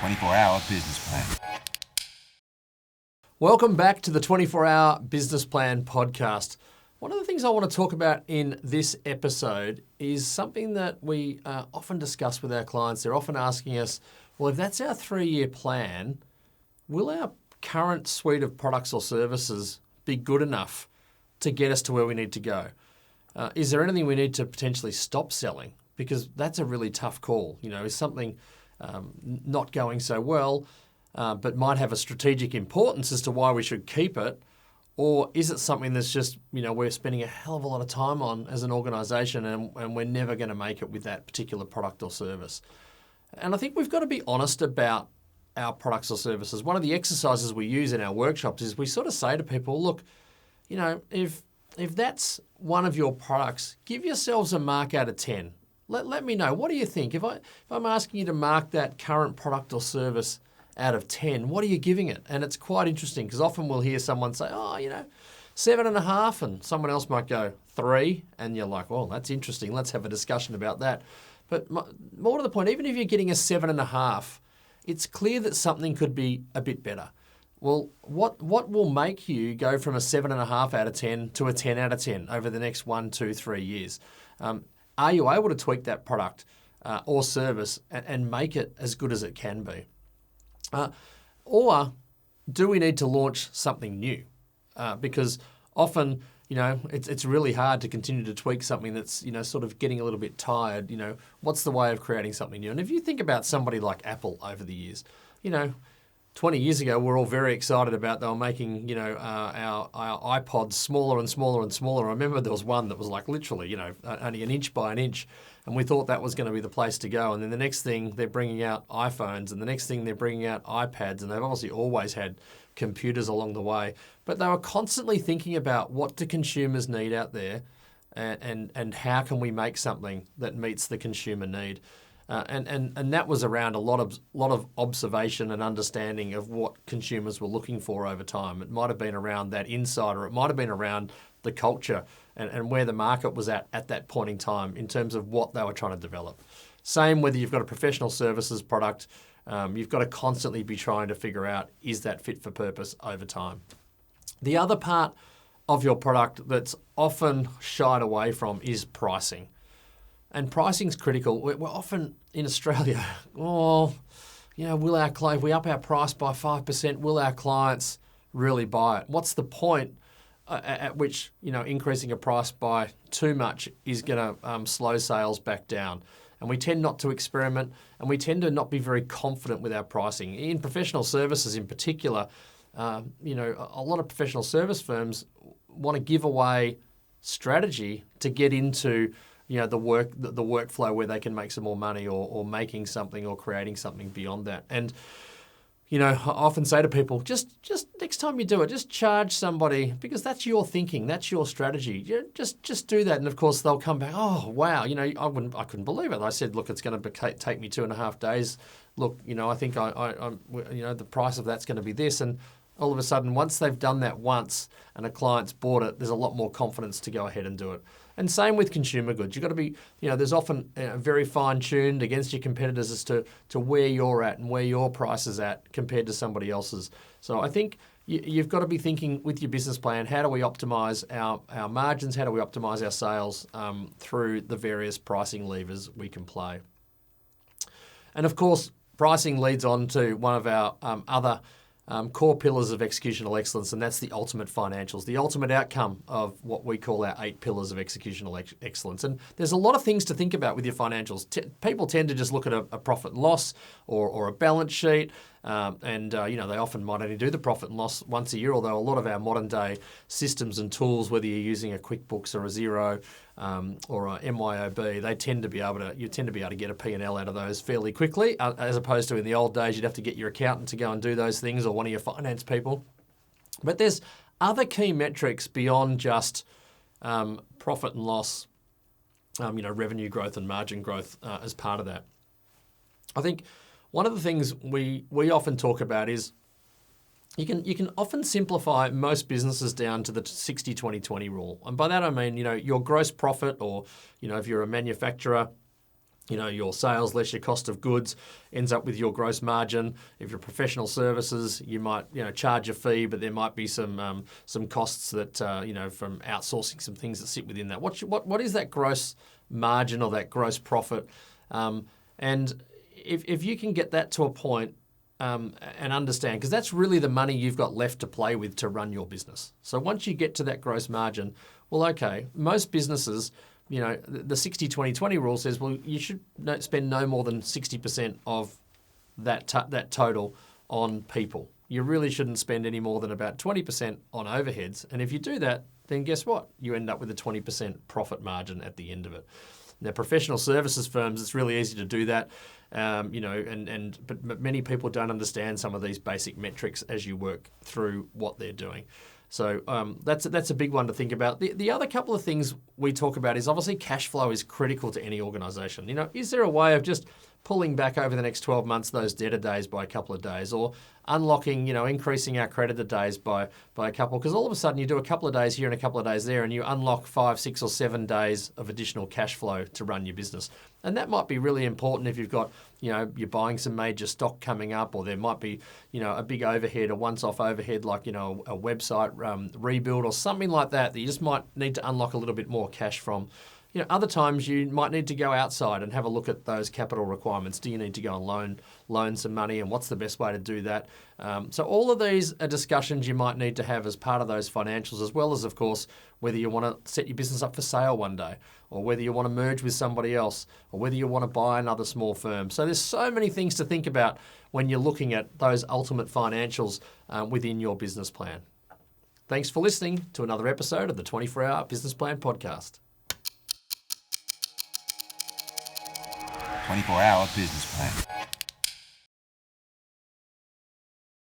24-hour business plan. Welcome back to the 24-Hour Business Plan podcast. One of the things I want to talk about in this episode is something that we often discuss with our clients. They're often asking us, well, if that's our 3-year plan, will our current suite of products or services be good enough to get us to where we need to go? Is there anything we need to potentially stop selling? Because that's a really tough call. Is something not going so well, but might have a strategic importance as to why we should keep it? Or is it something that's just, we're spending a hell of a lot of time on as an organisation and we're never going to make it with that particular product or service? And I think we've got to be honest about our products or services. One of the exercises we use in our workshops is we sort of say to people, look, if that's one of your products, give yourselves a mark out of 10. Let me know. What do you think? If I'm asking you to mark that current product or service out of 10, what are you giving it? And it's quite interesting because often we'll hear someone say, 7.5, and someone else might go 3, and you're like, well, that's interesting. Let's have a discussion about that. But more to the point, even if you're getting a 7.5, it's clear that something could be a bit better. Well, what will make you go from a 7.5 out of 10 to a 10 out of 10 over the next 1, 2, 3 years? Are you able to tweak that product or service and make it as good as it can be? Or do we need to launch something new? Because often, it's really hard to continue to tweak something that's, sort of getting a little bit tired. What's the way of creating something new? And if you think about somebody like Apple over the years, 20 years ago, we're all very excited about they were making, our iPods smaller and smaller and smaller. I remember there was one that was like literally, only an inch by an inch. And we thought that was going to be the place to go. And then the next thing, they're bringing out iPhones. And the next thing, they're bringing out iPads. And they've obviously always had computers along the way. But they were constantly thinking about what do consumers need out there and how can we make something that meets the consumer need. And that was around a lot of observation and understanding of what consumers were looking for over time. It might have been around that insider. It might have been around the culture and where the market was at that point in time in terms of what they were trying to develop. Same whether you've got a professional services product, you've got to constantly be trying to figure out, is that fit for purpose over time? The other part of your product that's often shied away from is pricing. And pricing's critical. We're often in Australia, will our client, if we up our price by 5%, will our clients really buy it? What's the point at which, increasing a price by too much is going to slow sales back down? And we tend not to experiment, and we tend to not be very confident with our pricing. In professional services in particular, a lot of professional service firms want to give away strategy to get into the workflow where they can make some more money or making something or creating something beyond that. And, I often say to people, just next time you do it, just charge somebody because that's your thinking, that's your strategy. Just do that. And of course they'll come back, oh, wow, I couldn't believe it. I said, look, it's going to take me 2.5 days. Look, I think the price of that's going to be this. And all of a sudden, once they've done that once and a client's bought it, there's a lot more confidence to go ahead and do it. And same with consumer goods. You've got to be, there's often very fine-tuned against your competitors as to where you're at and where your price is at compared to somebody else's. So I think you've got to be thinking with your business plan, how do we optimize our margins? How do we optimize our sales through the various pricing levers we can play? And of course, pricing leads on to one of our other core pillars of executional excellence, and that's the ultimate financials, the ultimate outcome of what we call our 8 pillars of executional excellence. And there's a lot of things to think about with your financials. People tend to just look at a profit and loss or a balance sheet, and they often might only do the profit and loss once a year, although a lot of our modern day systems and tools, whether you're using a QuickBooks or a Xero or a MYOB, you tend to be able to get a P&L out of those fairly quickly, as opposed to in the old days, you'd have to get your accountant to go and do those things or one of your finance people. But there's other key metrics beyond just profit and loss, revenue growth and margin growth as part of that. I think one of the things we often talk about is you can often simplify most businesses down to the 60-20-20 rule. And by that I mean, your gross profit, or, if you're a manufacturer, your sales less your cost of goods ends up with your gross margin. If you're professional services, you might charge a fee, but there might be some costs that from outsourcing some things that sit within that. What is that gross margin or that gross profit? And if you can get that to a point and understand, because that's really the money you've got left to play with to run your business. So once you get to that gross margin, well, okay, most businesses, the 60-20-20 rule says, well, you should spend no more than 60% of that total on people. You really shouldn't spend any more than about 20% on overheads. And if you do that, then guess what? You end up with a 20% profit margin at the end of it. Now, professional services firms, it's really easy to do that, but many people don't understand some of these basic metrics as you work through what they're doing. So that's a big one to think about. The other couple of things we talk about is obviously cash flow is critical to any organisation. Is there a way of just pulling back over the next 12 months those debtor days by a couple of days, or unlocking, increasing our creditor days by a couple? Because all of a sudden you do a couple of days here and a couple of days there, and you unlock 5, 6, or 7 days of additional cash flow to run your business. And that might be really important if you've got, you're buying some major stock coming up, or there might be, a big overhead, a once-off overhead like, a website rebuild or something like that you just might need to unlock a little bit more cash from. Other times you might need to go outside and have a look at those capital requirements. Do you need to go and loan some money, and what's the best way to do that? So all of these are discussions you might need to have as part of those financials, as well as, of course, whether you want to set your business up for sale one day, or whether you want to merge with somebody else, or whether you want to buy another small firm. So there's so many things to think about when you're looking at those ultimate financials within your business plan. Thanks for listening to another episode of the 24-Hour Business Plan Podcast. 24-Hour Business Plan.